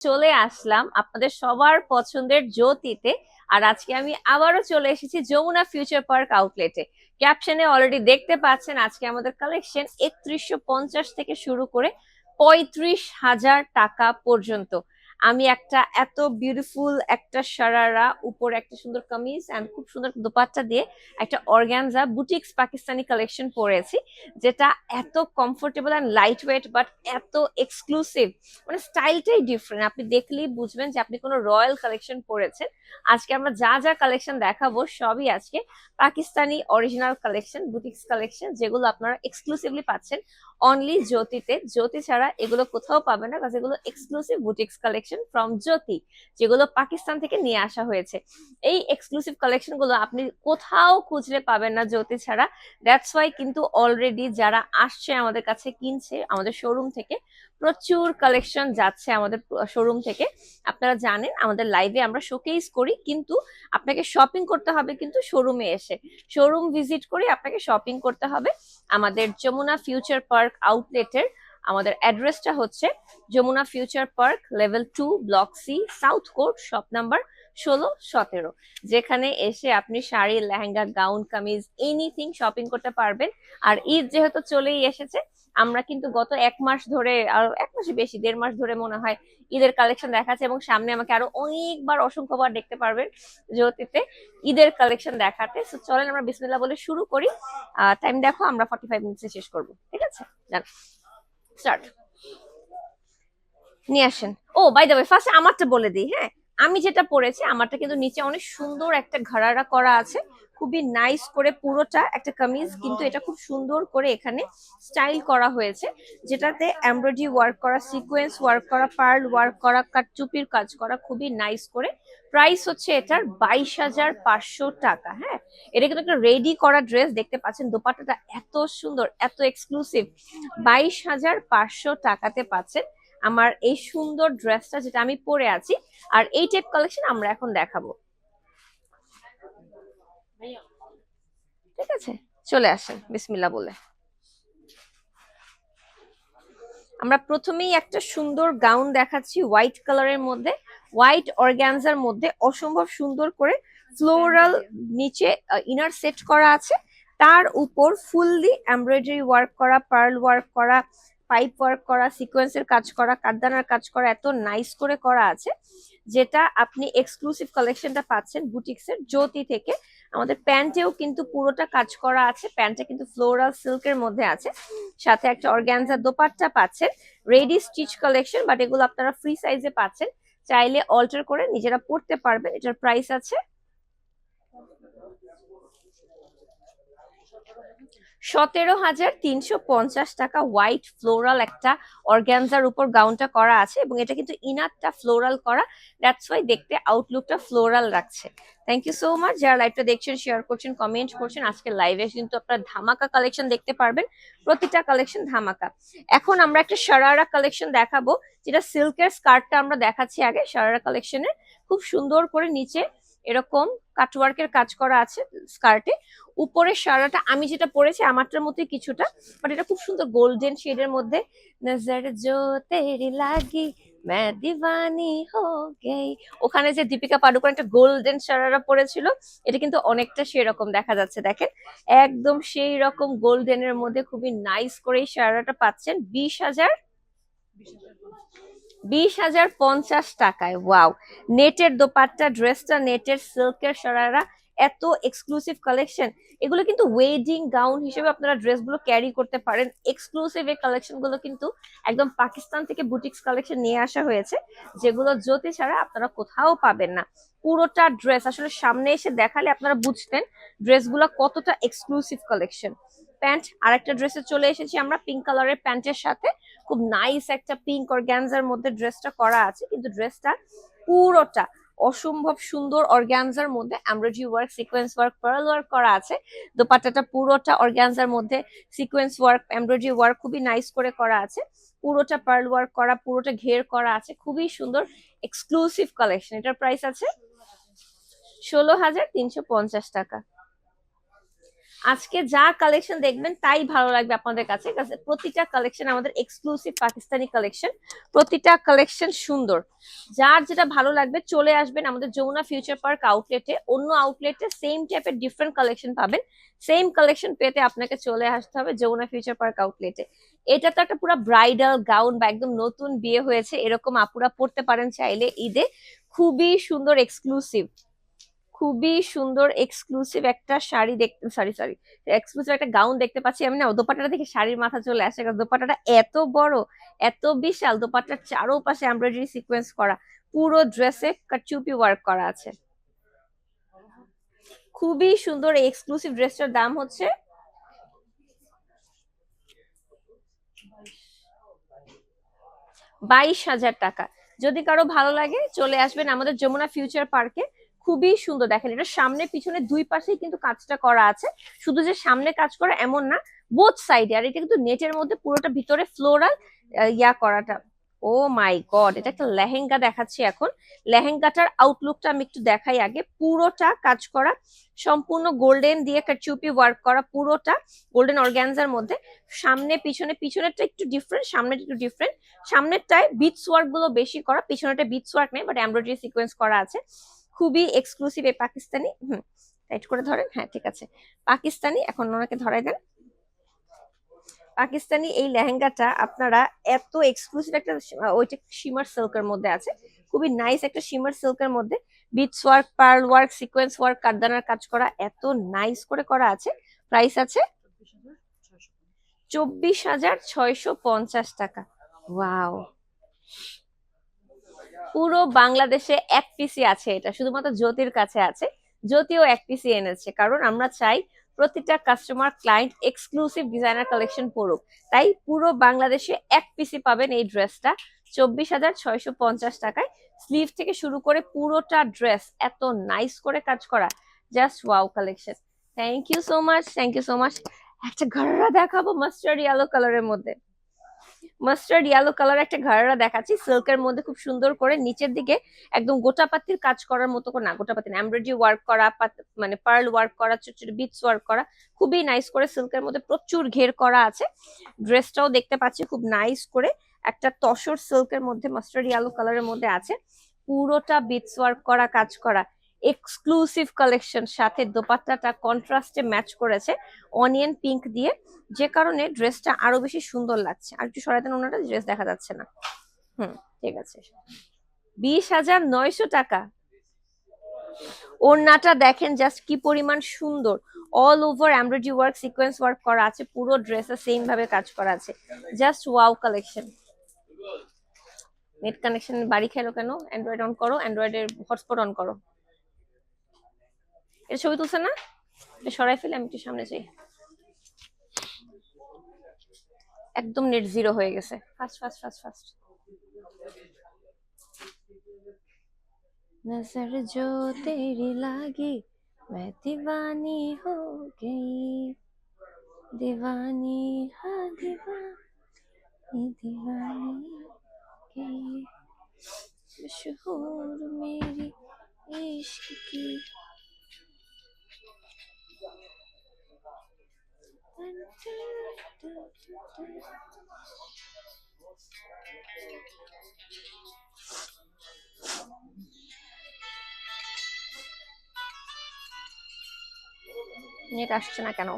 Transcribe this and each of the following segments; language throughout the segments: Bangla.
চলে আসলাম আপনাদের সবার পছন্দের জ্যোতিতে। আর আজকে আমি আবারও চলে এসেছি যমুনা ফিউচার পার্ক আউটলেটে। ক্যাপশনে অলরেডি দেখতে পাচ্ছেন আজকে আমাদের কালেকশন 3150 থেকে শুরু করে 35,000 টাকা পর্যন্ত। আমি একটা এত বিউটিফুল একটা শারারা, উপরে একটা সুন্দর কামিজ এন্ড খুব সুন্দর দোপাট্টা দিয়ে একটা অর্গানজা বুটিক্স পাকিস্তানি কালেকশন পরেছি, যেটা এত comfortable and lightweight but এত এক্সক্লুসিভ। মানে স্টাইলটাই ডিফারেন্ট, আপনি দেখলেই বুঝবেন যে আপনি কোনো রয়্যাল কালেকশন পরেছেন। আজকে আমরা যা যা কালেকশন দেখাবো সবই আজকে Pakistani original collection, boutiques collection, যেগুলো আপনারা এক্সক্লুসিভলি পাচ্ছেন অনলি জ্যোতিতে। জ্যোতি ছাড়া এগুলো কোথাও পাবেন না, কারণ এগুলো এক্সক্লুসিভ বুটিক্স কালেকশন ফ্রম জ্যোতি, যেগুলো পাকিস্তান থেকে নিয়ে আসা হয়েছে। এই এক্সক্লুসিভ কালেকশন গুলো আপনি কোথাও খুঁজলে পাবেন না জ্যোতি ছাড়া। দ্যাটস ওয়াই কিন্তু অলরেডি যারা আসছে আমাদের কাছে কিনছে আমাদের শোরুম থেকে, প্রচুর কালেকশন যাচ্ছে আমাদের শোরুম থেকে। আপনারা জানেন আমাদের লাইভে আমরা শোকেস করি, কিন্তু আপনাকে শপিং করতে হবে কিন্তু শোরুমে এসে, শোরুম ভিজিট করে আপনাকে শপিং করতে হবে। আমাদের যমুনা ফিউচার পার্ক আউটলেটের আমাদের অ্যাড্রেসটা হচ্ছে Jamuna future park level 2 block C, south court, shop number 16-17, যেখানে এসে আপনি sari, lehenga, gown, kameez anything shopping করতে পারবেন। আর ঈদ যেহেতু চলেই এসেছে, আমরা কিন্তু গত 1 মাস ধরে, আর 1 মাসে বেশি, 1.5 মাস ধরে মনে হয় ঈদের কালেকশন দেখাচ্ছে, এবং সামনে আমাকে আরো অনেকবার, অসংখ্যবার দেখতে পারবেন জ্যোতিতে ঈদের কালেকশন দেখাতে। তো চলেন আমরা বিসমিল্লাহ বলে শুরু করি। টাইম দেখো, আমরা 45 মিনিটে শেষ করব, ঠিক আছে? যান, স্টার্ট। নিয়ে আসেন। ও বাই দ্য ওয়ে, ফার্স্ট আমারটা বলে দিই, হ্যাঁ। আমি যেটা পরেছি আমারটা কিন্তু নিচে অনেক সুন্দর একটা ঘাড়ারা করা আছে, খুবই নাইস করে, পুরোটা একটা কামিজ, কিন্তু এটা খুব সুন্দর করে এখানে স্টাইল করা হয়েছে, যেটাতে এমব্রয়ডারি ওয়ার্ক করা, সিকোয়েন্স ওয়ার্ক করা, পার্ল ওয়ার্ক করা, কাটচুপির কাজ করা, খুবই নাইস করে। প্রাইস হচ্ছে এটার 22,500 টাকা। হ্যাঁ, এটা কিন্তু একটা রেডি করা ড্রেস, দেখতে পাচ্ছেন দোপাট্টাটা এত সুন্দর, এত এক্সক্লুসিভ। 22,500 টাকাতে পাচ্ছেন আমার এই সুন্দর ড্রেসটা, যেটা আমি পরে আছি। আর এই টাইপ কালেকশন আমরা এখন দেখাবো, ঠিক আছে? চলে আসেন বিসমিল্লাহ বলে। আমরা প্রথমেই একটা সুন্দর গাউন দেখাচ্ছি হোয়াইট কালারের মধ্যে, হোয়াইট অর্গানজার মধ্যে, অসম্ভব সুন্দর করে ফ্লোরাল নিচে ইনার সেট করা আছে, তার উপর ফুললি এমব্রয়ডারি ওয়ার্ক করা, পার্ল ওয়ার্ক করা, পাইপ ওয়ার্ক করা, সিকোয়েন্সের কাজ করা, কাঠদানার কাজ করা, এত নাইস করে করা আছে, যেটা আপনি এক্সক্লুসিভ কালেকশনটা পাচ্ছেন বুটিক্সের জ্যোতি থেকে। আমাদের প্যান্টেও কিন্তু পুরোটা কাজ করা আছে, প্যান্টটা কিন্তু ফ্লোরাল সিল্কের মধ্যে আছে, সাথে একটা অর্গানজা দোপাট্টা পাচ্ছেন। রেডি স্টিচ কালেকশন, বাট এগুলো আপনারা ফ্রি সাইজে পাচ্ছেন, চাইলে অল্টার করে নিজেরা পড়তে পারবেন। এটার প্রাইস আছে 17,350 টাকা। হোয়াইট ফ্লোরাল একটা অর্গানজার উপর গাউনটা করা আছে, এবং এটা কিন্তু ইনারটা ফ্লোরাল করা, দ্যাটস ওয়াই দেখতে আউটলুকটা ফ্লোরাল রাখছে। থ্যাংক ইউ সো মাচ যারা লাইভটা দেখছেন, শেয়ার করছেন, কমেন্ট করছেন। আজকে লাইভে কিন্তু আপনারা ধামাকা কালেকশন দেখতে পারবেন, প্রতিটা কালেকশন ধামাকা। এখন আমরা একটা শারারা কালেকশন দেখাবো, যেটা সিল্কের স্কার্টটা আমরা দেখাচ্ছি আগে। শারারা কালেকশনের খুব সুন্দর করে নিচে এরকম কাটওয়ার্কের কাজ করা আছে স্কার্টে। উপরের সারাটা আমি যেটা পরেছি আমারটার মতোই কিছুটা, বাট এটা খুব সুন্দর গোল্ডেন শেডের মধ্যে। নজর জো তেরি লাগি मैं दीवानी हो गई, ওখানে যে দীপিকা পাডুকোন একটা গোল্ডেন শারারা পরেছিল, এটা কিন্তু অনেকটা সেরকম দেখা যাচ্ছে, দেখেন একদম সেই রকম গোল্ডেনের মধ্যে খুবই নাইস করে এই শারারাটা পাচ্ছেন 20,050 টাকায়। ওয়াও, নেটের দোপাট্টা, ড্রেসটা নেটের, সিল্কের শারারা, এত এক্সক্লুসিভ কালেকশন। এগুলো কিন্তু ওয়েডিং গাউন হিসেবে আপনারা ড্রেসগুলো ক্যারি করতে পারেন। এক্সক্লুসিভ এই কালেকশন গুলো কিন্তু একদম পাকিস্তান থেকে বুটিক্স কালেকশন নিয়ে আসা হয়েছে, যেগুলো জ্যোতি ছাড়া আপনারা কোথাও পাবেন না। পুরোটা ড্রেস আসলে সামনে এসে দেখালে আপনারা বুঝতেন ড্রেসগুলো কতটা এক্সক্লুসিভ কালেকশন। প্যান্ট, আর একটা ড্রেসে চলে এসেছি আমরা পিঙ্ক কালারের প্যান্টের সাথে, খুব নাইস একটা পিঙ্ক অর্গানজার মধ্যে ড্রেসটা করা আছে, কিন্তু ড্রেসটা পুরোটা অসম্ভব সুন্দর অর্গানজার মধ্যে embroidery work, sequence work, pearl work করা আছে। দোপাট্টাটা পুরোটা অর্গানজার মধ্যে সিকোয়েন্স ওয়ার্ক, এমব্রয়ডারি ওয়ার্ক খুবই নাইস করে করা আছে, পুরোটা পার্ল ওয়ার্ক করা, পুরোটা ঘের করা আছে, খুবই সুন্দর এক্সক্লুসিভ কালেকশন। এটার প্রাইস আছে 16,350 টাকা। আজকে যা কালেকশন দেখবেন তাই ভালো লাগবে আপনাদের কাছে, প্রতিটা কালেকশন আমাদের এক্সক্লুসিভ পাকিস্তানি কালেকশন, প্রতিটা কালেকশন সুন্দর। যার যেটা ভালো লাগবে চলে আসবেন আমাদের যমুনা ফিউচার পার্ক আউটলেটে। অন্য আউটলেটে সেম টাইপের ডিফারেন্ট কালেকশন পাবেন, সেম কালেকশন পেতে আপনাকে চলে আসতে হবে যমুনা ফিউচার পার্ক আউটলেটে। এটা তো একটা পুরো ব্রাইডাল গাউন বা একদম নতুন বিয়ে হয়েছে এরকম আপুরা পড়তে পারেন চাইলে ঈদে। খুবই সুন্দর এক্সক্লুসিভ, খুবই সুন্দর এক্সক্লুসিভ একটা শাড়ি দেখতে, সরি সরি, এক্সক্লুসিভ একটা গাউন দেখতে পাচ্ছি আমি না। দোপাট্টাটা দেখে শাড়ির মাথা চলে আসে, কারণ দোপাট্টাটা এত বড়, এত বিশাল। দোপাট্টার চারোপাশে এমব্রয়ডারি সিকোয়েন্স করা, পুরো ড্রেসে কারচুপি ওয়ার্ক করা আছে। খুবই সুন্দর এই এক্সক্লুসিভ ড্রেসটার দাম হচ্ছে 22,000 টাকা। যদি কারো ভালো লাগে চলে আসবেন আমাদের যমুনা ফিউচার পার্কে। খুবই সুন্দর, দেখেন এটা সামনে পিছনে দুই পাশেই কিন্তু কাজটা করা আছে, শুধু যে সামনে কাজ করা এমন না, বোথ সাইডে। আর এটা কিন্তু নেটের মধ্যে পুরোটা ভিতরে ফ্লোরাল ইয়া করাটা। ও মাই গড, এটা একটা লেহেঙ্গা দেখাচ্ছি এখন। লেহেঙ্গাটার আউটলুকটা আমি একটু দেখাই আগে। পুরোটা কাজ করা, সম্পূর্ণ গোল্ডেন দিয়ে কারচুপি ওয়ার্ক করা, পুরোটা গোল্ডেন অর্গানজার মধ্যে। সামনে পিছনে, পিছনেরটা একটু ডিফারেন্ট, সামনেটা একটু ডিফারেন্ট। সামনেরটায় বিটস ওয়ার্ক গুলো বেশি করা, পিছনেটা বিটস ওয়ার্ক নেই বাট এমব্রয়ডারি সিকোয়েন্স করা আছে। খুবই এক্সক্লুসিভ এই পাকিস্তানি। টাইট করে ধরেন, হ্যাঁ ঠিক আছে। পাকিস্তানি, এখন ওনাকে ধরাই দেন। পাকিস্তানি এই লেহেঙ্গাটা আপনারা এত এক্সক্লুসিভ একটা, ওইটা শিমার সিল্কের মধ্যে আছে, খুবই নাইস একটা শিমার সিল্কের মধ্যে beads work, pearl work, sequence work, কারদানার কাজ করা, এত নাইস করে করা আছে। প্রাইস আছে 24,650 টাকা। ওয়াও, পুরো বাংলাদেশে এক পিসি আছে এটা, শুধুমাত্র জ্যোতির কাছে আছে। জ্যোতিও এক পিসি এনেছে, কারণ আমরা চাই প্রতিটা customer client exclusive designer collection পড়ুক। তাই পুরো বাংলাদেশে এক পিসি পাবেন এই ড্রেসটা 24,650 টাকায়। স্লিভ থেকে শুরু করে পুরোটা ড্রেস এত নাইস করে কাজ করা, just wow collection. Thank you so much, thank you so much. একটা ঘাড়া দেখাবো মাস্টার্ড ইয়েলো কালারের মধ্যে, মাস্টার্ড ইয়েলো কালার একটা ঘাড়া দেখাচ্ছি সিল্কের মধ্যে, খুব সুন্দর করে নিচের দিকে একদম গোটাপাতির কাজ করার মতো করে, না গোটাপাতি না, এমব্রয়ডারি ওয়ার্ক করা, মানে পার্ল ওয়ার্ক করা, ছোট ছোট বিটস ওয়ার্ক করা, খুবই নাইস করে সিল্কের মধ্যে প্রচুর ঘের করা আছে। ড্রেসটাও দেখতে পাচ্ছি খুব নাইস করে একটা তসর সিল্কের মধ্যে মাস্টার্ড ইয়েলো কালারের মধ্যে আছে, পুরোটা বিটস ওয়ার্ক করা, কাজ করা, এক্সক্লুসিভ কালেকশন। সাথে দোপাট্টাটা কন্ট্রাস্টে ম্যাচ করেছে অনিয়ন পিঙ্ক দিয়ে, যে কারণে ড্রেসটা আরো বেশি সুন্দর লাগছে। আর একটু সরাই দেন ওনাটা, ড্রেস দেখা যাচ্ছে না। ঠিক আছে। 20,900 টাকা। ওড়নাটা দেখেন জাস্ট কি পরিমাণ সুন্দর, all over embroidery work, sequence work করা আছে, পুরো ড্রেসে সেম ভাবে কাজ করা আছে, just wow collection. Net connection বাড়ি খেলো কেন? অ্যান্ড্রয়েড অন করো, অ্যান্ড্রয়েডের হটস্পট অন করো। এটা ছবি তুলছে না? এটা সরাই ফেলে আমি একটু সামনে যাই। একদম নেট জিরো হয়ে গেছে, ফাস্ট ফাস্ট ফাস্ট ফাস্ট। नजर जो तेरी लागी मैं दीवानी हो गई, दीवानी हाँ दीवानी दीवानी गई, मशहूर मेरी इश्क की। নেট আসছে না কেন?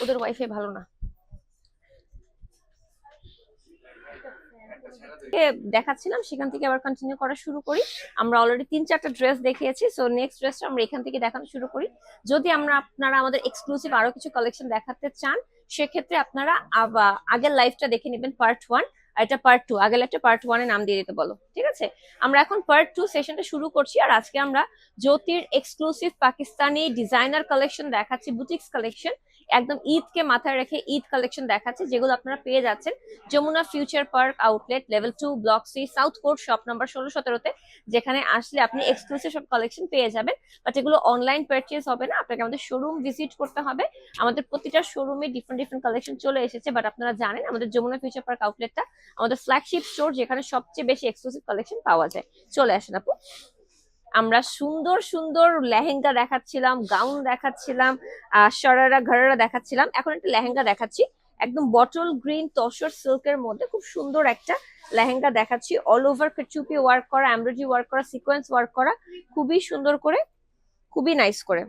ওদের ওয়াইফাই ভালো না। দেখাচ্ছিলাম সেখান থেকে আবার কন্টিনিউ করা শুরু করি। আমরা অলরেডি 3-4টা ড্রেস দেখিয়েছি, সো নেক্সট ড্রেসটা আমরা এখান থেকে দেখানো শুরু করি। যদি আপনারা আমাদের এক্সক্লুসিভ আরো কিছু কালেকশন দেখাতে চান, সেক্ষেত্রে আপনারা আগের লাইভটা দেখে নেবেন, পার্ট 1, আর এটা পার্ট 2। আগের লাইভটা পার্ট 1 এ নাম দিয়ে দিতে বলো, ঠিক আছে? আমরা এখন পার্ট 2 সেশনটা শুরু করছি। আর আজকে আমরা জ্যোতির এক্সক্লুসিভ পাকিস্তানি ডিজাইনার কালেকশন দেখাচ্ছি, বুটিক্স কালেকশন। একদম ঈদকে মাথায় রেখে ঈদ কালেকশন দেখাচ্ছি, যেগুলো আপনারা পেয়ে যাচ্ছেন Jamuna future park outlet level 2 block C south court shop number 16-17-তে, যেখানে আসলে আপনি এক্সক্লুসিভ সব কালেকশন পেয়ে যাবেন। বাট এগুলো অনলাইন পারচেজ হবে না, আপনাকে আমাদের শোরুম ভিজিট করতে হবে। আমাদের প্রতিটা শোরুমে ডিফারেন্ট ডিফারেন্ট কালেকশন চলে এসেছে, বাট আপনারা জানেন আমাদের যমুনা ফিউচার পার্ক আউটলেটটা আমাদের ফ্ল্যাগশিপ স্টোর, যেখানে সবচেয়ে বেশি এক্সক্লুসিভ কালেকশন পাওয়া যায়। চলে আসেন আপু। আমরা সুন্দর সুন্দর লেহেঙ্গা দেখাচ্ছিলাম, গাউন দেখাচ্ছিলাম, শরারা ঘরারা দেখাচ্ছিলাম, এখন একটা লেহেঙ্গা দেখাচ্ছি একদম বটল গ্রিন তসর সিল্কের মধ্যে। খুব সুন্দর একটা লেহেঙ্গা দেখাচ্ছি, অল ওভার চুপি ওয়ার্ক করা, এমব্রয়ডারি ওয়ার্ক করা, সিকোয়েন্স ওয়ার্ক করা, খুবই সুন্দর করে, খুবই নাইস করে,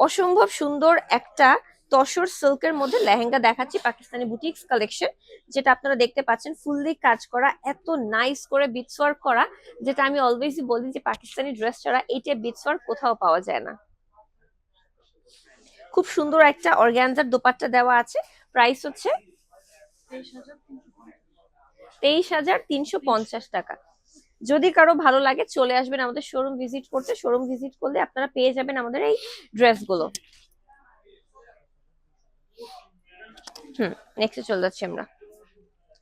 অসম্ভব সুন্দর একটা তসর সিল্কের মধ্যে লেহেঙ্গা দেখাচ্ছি, পাকিস্তানি বুটিক্স কালেকশন, যেটা আপনারা দেখতে পাচ্ছেন ফুললি কাজ করা, এত নাইস করে বিটস ওয়ার্ক করা, যেটা আমি অলওয়েজই বলি যে পাকিস্তানি ড্রেস ছাড়া এইটা বিটস ওয়ার্ক কোথাও পাওয়া যায় না। খুব সুন্দর একটা অর্গানজার দোপাট্টা দেওয়া আছে, প্রাইস হচ্ছে 23,350 টাকা। যদি কারো ভালো লাগে চলে আসবেন আমাদের শোরুম ভিজিট করতে, শোরুম ভিজিট করলে আপনারা পেয়ে যাবেন আমাদের এই ড্রেসগুলো। নেক্সটে চলে যাচ্ছি আমরা।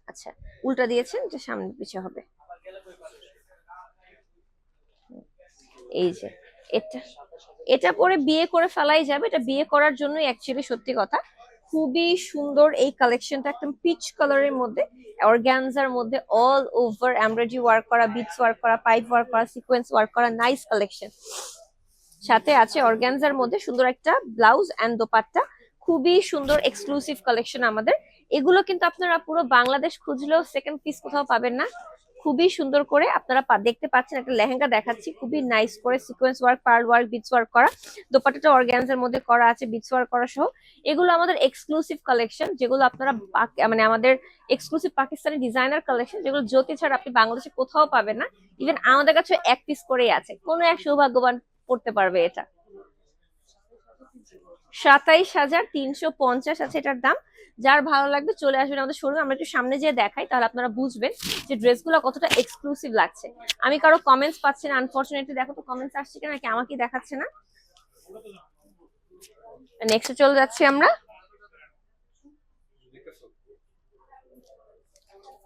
আচ্ছা, উল্টা দিয়েছেন, যে সামনে পিছিয়ে হবে। এই যে এটা, এটা পরে বিয়ে করে ফেলাই যাবে, এটা বিয়ে করার জন্যই অ্যাকচুয়ালি, সত্যি কথা। খুবই সুন্দর এই কালেকশনটা, একদম পিচ কালারের মধ্যে, অর্গানজার মধ্যে, অল ওভার এমব্রয়ডারি ওয়ার্ক করা, বিটস ওয়ার্ক করা, পাইপ ওয়ার্ক করা, সিকোয়েন্স ওয়ার্ক করা, নাইস কালেকশন। সাথে আছে অর্গানজার মধ্যে সুন্দর একটা ব্লাউজ এন্ড দোপাট্টা, খুবই সুন্দর এক্সক্লুসিভ কালেকশন আমাদের। এগুলো কিন্তু আপনারা পুরো বাংলাদেশ খুঁজলেও সেকেন্ড পিস কোথাও পাবেন না। খুবই সুন্দর করে আপনারা দেখতে পাচ্ছেন, একটা লেহেঙ্গা দেখাচ্ছি খুবই নাইস করে, sequence work, pearl work, beads work করা, দোপাট্টাটা অর্গানজার মধ্যে করা আছে, বিটস ওয়ার্ক করা সহ। এগুলো আমাদের এক্সক্লুসিভ কালেকশন, যেগুলো আপনারা মানে আমাদের এক্সক্লুসিভ পাকিস্তানি ডিজাইনার কালেকশন, যেগুলো জ্যোতি ছাড়া আপনি বাংলাদেশে কোথাও পাবেন না। ইভেন আমাদের কাছে এক পিস করেই আছে, কোনো এক সৌভাগ্যবান পড়তে পারবে এটা। 27,350 আছে এটার দাম। যার ভালো লাগবে চলে আসবেন আমাদের শোরুমে। আমরা একটু সামনে যেয়ে দেখাই, তাহলে আপনারা বুঝবেন যে ড্রেসগুলো কতটা এক্সক্লুসিভ লাগছে। আমি কারো কমেন্টস পাচ্ছি না আনফরচুনেটলি, দেখো তো কমেন্টস আসছে কিনা, নাকি আমাকেই দেখাচ্ছে না। নেক্সটে চলে যাচ্ছি আমরা।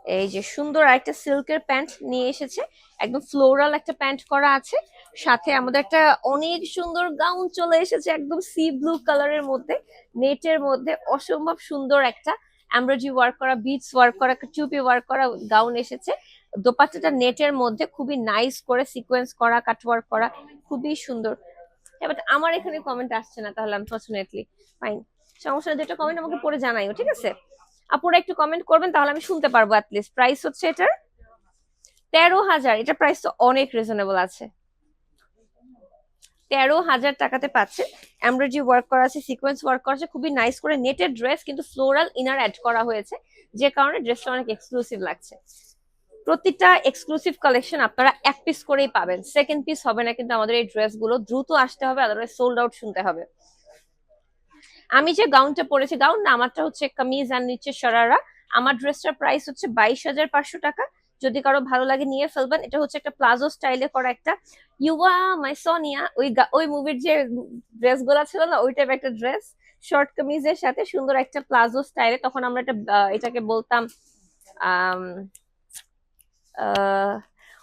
এই যে সুন্দর একটা সিল্কের প্যান্ট নিয়ে এসেছে, একদম ফ্লোরাল একটা প্যান্ট করা আছে, সাথে আমাদের একটা অনেক সুন্দর গাউন চলে এসেছে, একদম সি ব্লু কালারের মধ্যে, নেটের মধ্যে, অসম্ভব সুন্দর একটা এমব্রয়ডারি ওয়ার্ক করা, বিটস ওয়ার্ক করা, চুপি ওয়ার্ক করা গাউন এসেছে। দোপাট্টাটা নেটের মধ্যে খুবই নাইস করে সিকোয়েন্স করা, কাট ওয়ার্ক করা, খুবই সুন্দর। বাট আমার এখানে কমেন্ট আসছে না, তাহলে আনফরচুনেটলি ফাইন, সমস্যা নেই, যেটা কমেন্ট আমাকে পরে জানাইও, ঠিক আছে? আপুরা একটু কমেন্ট করবেন, তাহলে আমি শুনতে পারবো অ্যাটলিস্ট। প্রাইস হচ্ছে এটার 13,000। এটা প্রাইস তো অনেক রিজনেবল আছে, 13,000 টাকাতে পাচ্ছে। এমব্রয়ডারি ওয়ার্ক করা আছে, সিকোয়েন্স ওয়ার্ক করা আছে, খুবই নাইস করে নেটের ড্রেস, কিন্তু ফ্লোরাল ইনার অ্যাড করা হয়েছে, যে কারণে ড্রেসটা অনেক এক্সক্লুসিভ লাগছে। প্রতিটা এক্সক্লুসিভ কালেকশন আপনারা এক পিস করেই পাবেন, সেকেন্ড পিস হবে না কিন্তু আমাদের এই ড্রেসগুলো। দ্রুত আসতে হবে, আদারওয়াইজ সোল্ড আউট শুনতে হবে। আমি যে গাউনটা পরেছি, গাউন না, আমারটা হচ্ছে কামিজ আর নিচে শরারা। আমার ড্রেসটার প্রাইস হচ্ছে 22,500 টাকা। যদি কারো ভালো লাগে নিয়ে ফেলবেন। এটা হচ্ছে একটা প্লাজো স্টাইলে করা, একটা ইউয়া মাই সোনিয়া, ওই মুভির যে ড্রেস গুলা ছিল না, ওই টাইপ একটা ড্রেস, শর্ট কামিজের সাথে সুন্দর একটা প্লাজো স্টাইলে। তখন আমরা এটা এটাকে বলতাম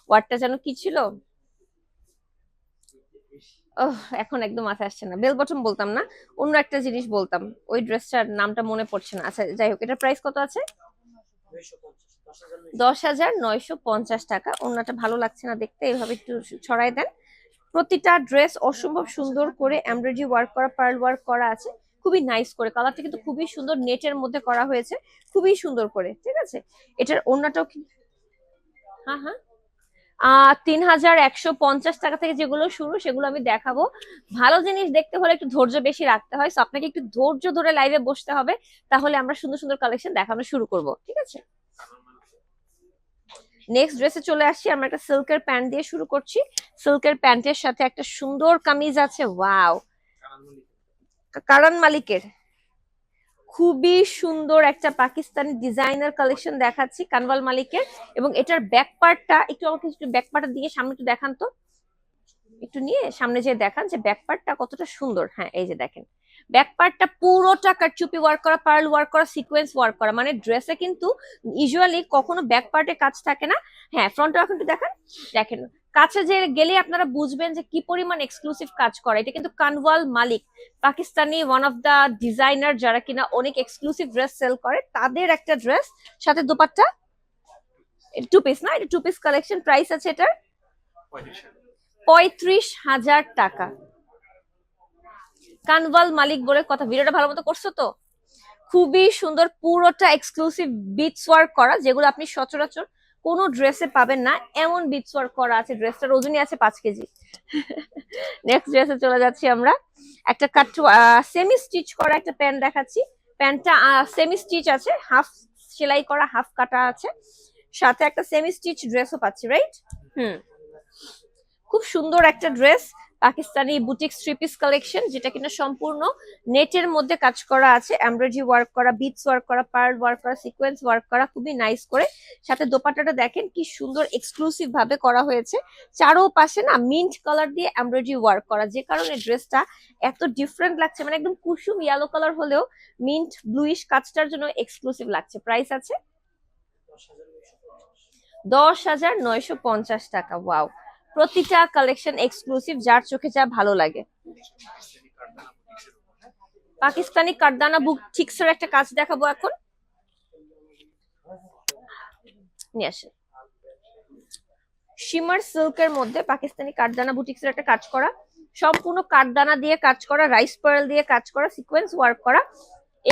ওয়ার্ডটা যেন কি ছিল, এখন একদম মাথায় আসছে না, বেল বটম বলতাম না, অন্য একটা জিনিস বলতাম, ওই ড্রেসটার নামটা মনে পড়ছে না। আচ্ছা যাই হোক, এটার প্রাইস কত আছে? 10,950 টাকা। ওনাটা ভালো লাগছে না দেখতে, এইভাবে একটু ছড়াই দেন। প্রতিটা ড্রেস অসম্ভব সুন্দর করে এমব্রয়ডারি ওয়ার্ক করা, পার্ল ওয়ার্ক করা আছে, খুবই নাইস করে। কালারটা কিন্তু খুবই সুন্দর, নেটের মধ্যে করা হয়েছে, খুবই সুন্দর করে, ঠিক আছে? এটার ওড়নাটাও হ্যাঁ হ্যাঁ 3,150 টাকা থেকে যেগুলো শুরু, সেগুলো আমি দেখাবো। ভালো জিনিস দেখতে হলে একটু ধৈর্য বেশি রাখতে হয়, আপনাকে একটু ধৈর্য ধরে লাইভে বসতে হবে, তাহলে আমরা সুন্দর সুন্দর কালেকশন দেখানো শুরু করব, ঠিক আছে? নেক্সট ড্রেসে চলে আসছি। আমরা একটা সিল্কের প্যান্ট দিয়ে শুরু করছি। সিল্কের প্যান্টের সাথে একটা সুন্দর কামিজ আছে, ওয়াও, কারান মালিকের খুবই সুন্দর একটা পাকিস্তানি ডিজাইনার কালেকশন দেখাচ্ছি, কানওয়াল মালিকের। এবং এটার ব্যাক পার্টটা একটু, আমাকে একটু ব্যাক পার্টটা দিয়ে সামনে একটু দেখান তো, একটু নিয়ে সামনে যে দেখান যে ব্যাক পার্টটা কতটা সুন্দর। হ্যাঁ এই যে দেখেন, ব্যাক পার্টটা পুরোটা কারচুপি ওয়ার্ক করা, পার্ল ওয়ার্ক করা, সিকোয়েন্স ওয়ার্ক করা, মানে ড্রেসে কিন্তু ইউজুয়ালি কখনো ব্যাক পার্টে কাজ থাকে না। হ্যাঁ, ফ্রন্টে এখন একটু দেখেন, দেখেন কাছে যে গেলে আপনারা বুঝবেন যে কি পরিমাণ এক্সক্লুসিভ কাজ করা। এটা কিন্তু Kanwal Malik, Pakistani one of the designer, যারা কিনা অনেক এক্সক্লুসিভ ড্রেস সেল করে, তাদের একটা ড্রেস, সাথে দোপাট্টা। টু পিস না, এটা টু পিস কালেকশন। প্রাইস আছে এটার 35,000 টাকা। কানওয়াল মালিক বলে কথা। ভিডিওটা ভালো মতো করছো তো? খুবই সুন্দর, পুরোটা এক্সক্লুসিভ বিটস ওয়ার্ক করা, যেগুলো আপনি সচরাচর কোনো ড্রেসে পাবেন না, এমন বিটস ওয়ার্ক করা আছে। ড্রেসটার ওজনই আছে 5 কেজি। নেক্সট ড্রেসে চলে যাচ্ছি আমরা। একটা কাট সেমি স্টিচ করা একটা প্যান্ট দেখাচ্ছি। প্যান্টটা সেমি স্টিচ আছে, হাফ সেলাই করা, হাফ কাটা আছে, সাথে একটা সেমি স্টিচ ড্রেসও পাচ্ছি, রাইট? হুম, খুব সুন্দর একটা dress, Pakistani boutique three piece collection, যেটা কিনা সম্পূর্ণ নেটের মধ্যে কাজ করা আছে, এমব্রয়ডারি ওয়ার্ক করা, বিটস ওয়ার্ক করা, পার্ল ওয়ার্ক করা, সিকোয়েন্স ওয়ার্ক করা, খুবই নাইস করে। সাথে দোপাট্টাটা দেখেন কি সুন্দর এক্সক্লুসিভ ভাবে করা হয়েছে, চারো পাশে না মিন্ট কালার দিয়ে এমব্রয়ডারি ওয়ার্ক করা, যে কারণে ড্রেসটা এত ডিফারেন্ট লাগছে। মানে একদম কুসুম ইয়েলো কালার হলেও মিন্ট ব্লুইশ কাজটার জন্য এক্সক্লুসিভ লাগছে। প্রাইস আছে 10,950 টাকা। ওয়াও, প্রতিটা কালেকশন এক্সক্লুসিভ, যার চোখে যা ভালো লাগে। পাকিস্তানি কারদানা বুটিক্সের একটা কাজ দেখাবো এখন, নিয়ে আসেন। শিমার সিল্কের মধ্যে পাকিস্তানি কারদানা বুটিক্সের একটা কাজ করা, সম্পূর্ণ কারদানা দিয়ে কাজ করা, রাইস পার্ল দিয়ে কাজ করা, সিকোয়েন্স ওয়ার্ক করা।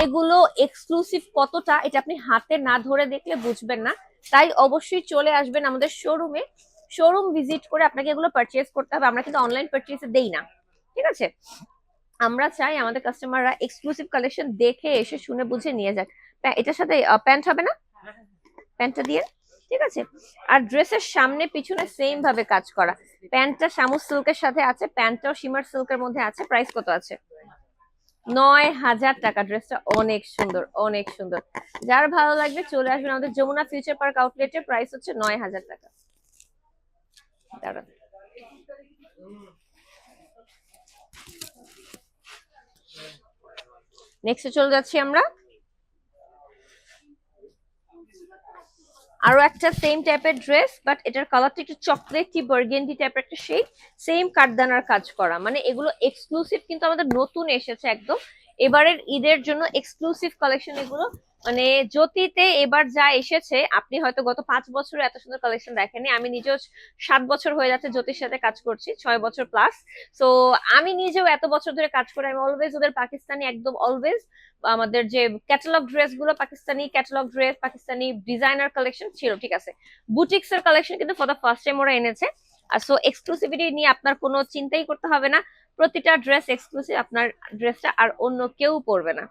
এগুলো এক্সক্লুসিভ কতটা, এটা আপনি হাতে না ধরে দেখলে বুঝবেন না। তাই অবশ্যই চলে আসবেন আমাদের শোরুমে, শোরুম ভিজিট করে আপনাকে এগুলো পারচেজ করতে হবে। আমরা কিন্তু অনলাইন পারচেজে দেই না, ঠিক আছে? আমরা চাই আমাদের কাস্টমাররা এক্সক্লুসিভ কালেকশন দেখে এসে শুনে বুঝে নিয়ে যাক। এটার সাথে প্যান্ট হবে না, প্যান্টটা দিয়ে, ঠিক আছে? আর ড্রেসের সামনে পিছনে সেম ভাবে কাজ করা। প্যান্টটা শামুক সিল্কের সাথে আছে, প্যান্টটাও শিমার সিল্কের মধ্যে আছে। প্রাইস কত আছে? 9,000 টাকা। ড্রেসটা অনেক সুন্দর, অনেক সুন্দর। যার ভালো লাগবে চলে আসবেন আমাদের যমুনা ফিউচার পার্ক আউটলেটে। প্রাইস হচ্ছে 9,000 টাকা। দাঁড়ান, নেক্সটে চলে যাচ্ছি আমরা। আরো একটা সেম টাইপের ড্রেস, বাট এটার কালারটা একটু চকলেটি বার্গেন্ডি টাইপের একটা শেড, সেম কাঠদানার কাজ করা। মানে এগুলো এক্সক্লুসিভ, কিন্তু আমাদের নতুন এসেছে একদম এবারের ঈদের জন্য এক্সক্লুসিভ কালেকশন এগুলো। মানে জ্যোতিতে এবার যা এসেছে, আপনি হয়তো গত 5 বছরে এত সুন্দর কালেকশন দেখেনি। আমি নিজেও 7 বছর হয়ে যাচ্ছে জ্যোতির সাথে কাজ করছি, 6 বছর প্লাস। তো আমি নিজেও এত বছর ধরে কাজ করি, আমি অলওয়েজ ওদের পাকিস্তানি, একদম অলওয়েজ আমাদের যে ক্যাটালগ ড্রেস গুলো, Pakistani catalogue dress, Pakistani designer collection ছিল, ঠিক আছে? বুটিক্স এর কালেকশন কিন্তু ফর দ্য ফার্স্ট টাইম ওরা এনেছে। আর সো এক্সক্লুসিভিটি নিয়ে আপনার কোনো চিন্তাই করতে হবে না, প্রতিটা ড্রেস এক্সক্লুসিভ, আপনার ড্রেসটা আর অন্য কেউ পরবে না।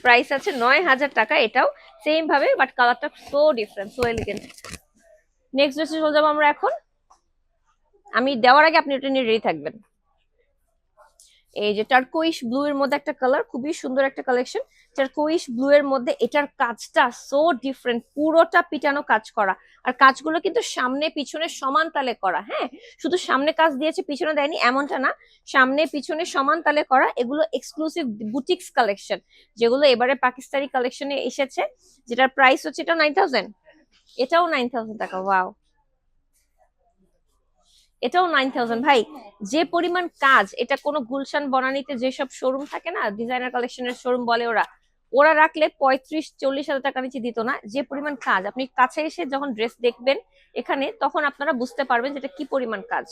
প্রাইস আছে 9,000 টাকা। এটাও সেম ভাবে, বাট কালারটা so different, so elegant. Next ড্রেসে চলে যাবো আমরা এখন। আমি দেওয়ার আগে আপনি ওটা নিয়ে রেডি থাকবেন। এই যে টার্কোইশ ব্লু এর মধ্যে একটা কালার, খুবই সুন্দর একটা কালেকশন। টার্কোইশ ব্লু এর মধ্যে এটার কাজটা সো ডিফারেন্ট, পুরোটা পিটানো কাজ করা। আর কাজগুলো কিন্তু সামনে পিছনে সমান তালে করা। হ্যাঁ, শুধু সামনে কাজ দিয়েছে পিছনে দেয়নি এমনটা না, সামনে পিছনে সমান তালে করা। এগুলো এক্সক্লুসিভ বুটিক্স কালেকশন, যেগুলো এবারে পাকিস্তানি কালেকশনে এসেছে, যেটার প্রাইস হচ্ছে এটা 9,000। এটাও 9,000 টাকা। ওয়াও, এটাও 9,000 ভাই। যে পরিমাণ কাজ, এটা কোনো গুলশান বনানীতে যেসব শোরুম থাকে না, ডিজাইনার কালেকশনের শোরুম বলে ওরা, ওরা রাখলে 35-40 হাজার টাকা নিচে দিত না। যে পরিমাণ কাজ, আপনি কাছে এসে যখন ড্রেস দেখবেন এখানে, তখন আপনারা বুঝতে পারবেন যেটা কি পরিমাণ কাজ।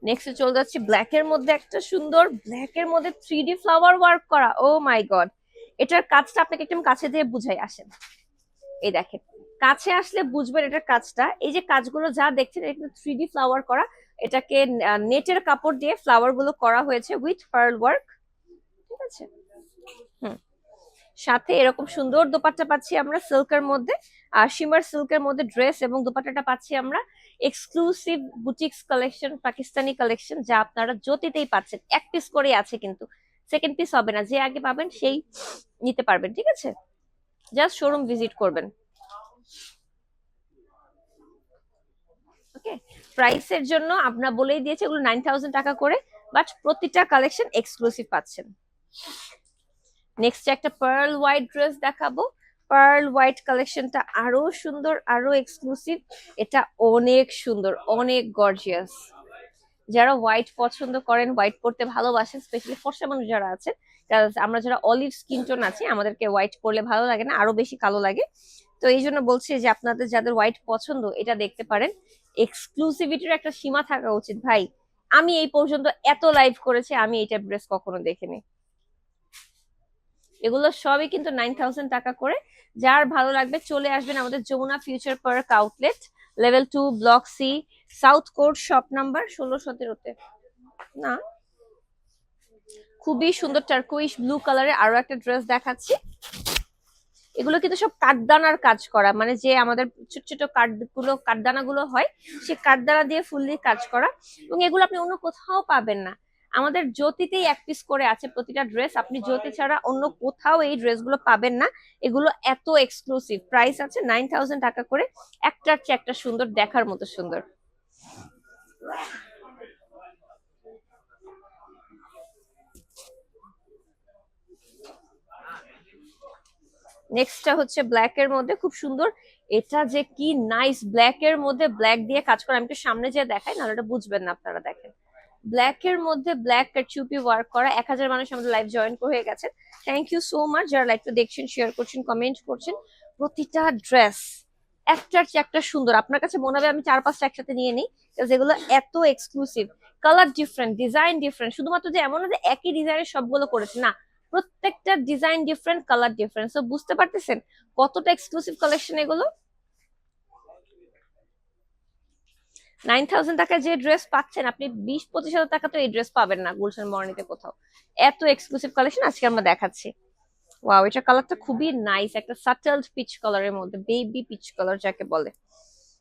নেক্সট চলে যাচ্ছি ব্ল্যাক এর মধ্যে, একটা সুন্দর ব্ল্যাক এর মধ্যে 3D ফ্লাওয়ার ওয়ার্ক করা। ও মাই গড, এটার কাজটা আপনাকে একদম কাছে দিয়ে বুঝাই। আসেন, এই দেখেন, কাছে আসলে বুঝবেন এটার কাজটা। এই যে কাজগুলো যা দেখছেন, এটা কিন্তু 3D ফ্লাওয়ার করা। এটাকে নেটের কাপড় দিয়ে ফ্লাওয়ার গুলো করা হয়েছে উইথ পার্ল ওয়ার্ক, ঠিক আছে? হুম, সাথে এরকম সুন্দর দোপাট্টা পাচ্ছি আমরা সিল্কের মধ্যে, আর শিমার সিল্কের মধ্যে ড্রেস এবং দোপাট্টাটা পাচ্ছি আমরা। Exclusive boutiques collection, Pakistani collection, যা আপনারা জ্যোতিতেই পাচ্ছেন। এক পিস করেই আছে, কিন্তু সেকেন্ড পিস হবে না, যে আগে পাবেন সেই নিতে পারবেন, ঠিক আছে? জাস্ট শোরুম ভিজিট করবেন। ওকে, প্রাইসের জন্য আমরা বলেই দিয়েছি এগুলো 9000 টাকা করে, বাট প্রতিটা কালেকশন এক্সক্লুসিভ পাচ্ছেন। নেক্সট একটা পার্ল হোয়াইট ড্রেস দেখাবো। পার্ল হোয়াইট কালেকশনটা আরো সুন্দর, আরো এক্সক্লুসিভ। এটা অনেক সুন্দর, অনেক গর্জিয়াস। যারা হোয়াইট পছন্দ করেন, হোয়াইট পরতে ভালোবাসেন, স্পেশালি ফর্সা মানুষ যারা আছেন, আমরা যারা অলিভ স্কিন টোন আছি, আমাদেরকে হোয়াইট পরলে ভালো লাগে না, আরো বেশি কালো লাগে। তো এই জন্য বলছি যে আপনাদের যাদের হোয়াইট পছন্দ এটা দেখতে পারেন। এক্সক্লুসিভিটির একটা সীমা থাকা উচিত ভাই। আমি এই পর্যন্ত এত লাইভ করেছি, আমি এইটা ড্রেস কখনো দেখিনি। এগুলো সবই কিন্তু 9000 টাকা করে। যার ভালো লাগবে চলে আসবেন আমাদের Jamuna future park outlet, level 2, block C, south court, shop number 16-17-তে। না, খুবই সুন্দর টার্কুইশ ব্লু কালারের আরো একটা ড্রেস দেখাচ্ছি। এগুলো কিন্তু সব কাঠদানার কাজ করা, মানে যে আমাদের ছোট ছোট কাঠদানা গুলো হয়, সেই কাঠদানা দিয়ে ফুললি কাজ করা। এবং এগুলো আপনি অন্য কোথাও পাবেন না। আমাদের জ্যোতিতেই এক পিস করে আছে প্রতিটা ড্রেস, আপনি জ্যোতি ছাড়া অন্য কোথাও এই ড্রেসগুলো পাবেন না। এগুলো এত এক্সক্লুসিভ, প্রাইস আছে 9000 টাকা করে। একটার চেয়ে একটা সুন্দর, দেখার মতো সুন্দর। নেক্সটটা হচ্ছে ব্ল্যাক এর মধ্যে খুব সুন্দর। এটা যে কি নাইস, ব্ল্যাক এর মধ্যে ব্ল্যাক দিয়ে কাজ করা। আমি একটু সামনে যে দেখাই, নাহলে এটা বুঝবেন না আপনারা। দেখেন, ব্ল্যাক এর মধ্যে ব্ল্যাক চুপি ওয়ার্ক করা। 1000 মানুষ আমাদের লাইভ জয়েন হয়ে গেছে। থ্যাংক ইউ সো মাচ যারা লাইভটা দেখছেন, শেয়ার করছেন, কমেন্ট করছেন। প্রতিটা ড্রেস একটার চেয়ে একটা সুন্দর। আপনার কাছে মনে হবে আমি 4-5টা একসাথে নিয়ে নিই, যেগুলো এত exclusive. Colour different, design different. শুধুমাত্র যে এমন না যে একই ডিজাইনের সবগুলো করেছে, না, প্রত্যেকটা ডিজাইন ডিফারেন্ট, কালার ডিফারেন্ট। তো বুঝতে পারতেছেন কতটা এক্সক্লুসিভ কালেকশন এগুলো। 9000 টাকায় যে ড্রেস পাচ্ছেন, আপনি 20-25 হাজার টাকা তো এই ড্রেস পাবেন না গুলশান বর্ণিতে কোথাও। এত এক্সক্লুসিভ কালেকশন আজকে আমরা দেখাচ্ছি। ওয়াও, এটা কালারটা খুবই নাইস, একটা সাটল পিচ কালারের মধ্যে, বেবি পিচ কালার যাকে বলে।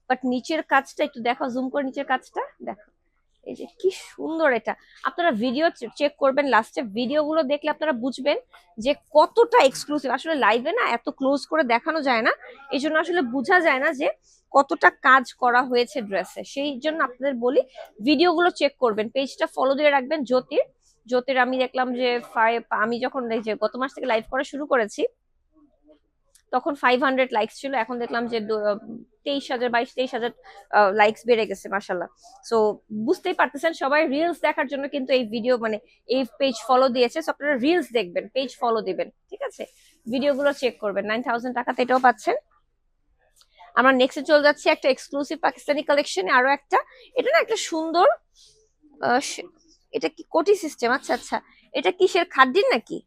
বাট নিচের কাজটা একটু দেখো, জুম করে নিচের কাজটা দেখো। এই যে কি সুন্দর এটা। আপনারা ভিডিও চেক করবেন, লাস্টে ভিডিও গুলো দেখলে আপনারা বুঝবেন যে কতটা এক্সক্লুসিভ। আসলে লাইভে না এত ক্লোজ করে দেখানো যায় না, এই জন্য আসলে বোঝা যায় না যে কতটা কাজ করা হয়েছে ড্রেসে। সেই জন্য আপনাদের বলি ভিডিও গুলো চেক করবেন, পেজটা ফলো দিয়ে রাখবেন। জ্যোতির আমি দেখলাম যে আমি যখন এই যে গত মাস থেকে লাইভ করা শুরু করেছি, তখন 500 লাইকস ছিল, এখন দেখলাম যে 22-23 হাজার লাইকস বেড়ে গেছে, মাশাল্লাহ। সো বুঝতেই পারতেছেন সবাই রিলস দেখার জন্য কিন্তু এই ভিডিও, মানে এই পেজ ফলো দিয়েছে। সো আপনারা রিলস দেখবেন, পেজ ফলো দিবেন, ঠিক আছে? ভিডিওগুলো চেক করবেন। 9000 টাকাতে এটাও পাচ্ছেন। আমরা নেক্সটে চলে যাচ্ছি একটা এক্সক্লুসিভ পাকিস্তানি কালেকশনে, আরো একটা। এটা না একটা সুন্দর, এটা কি কোটি সিস্টেম? আচ্ছা আচ্ছা, এটা কিসের, খাদ্যির নাকি?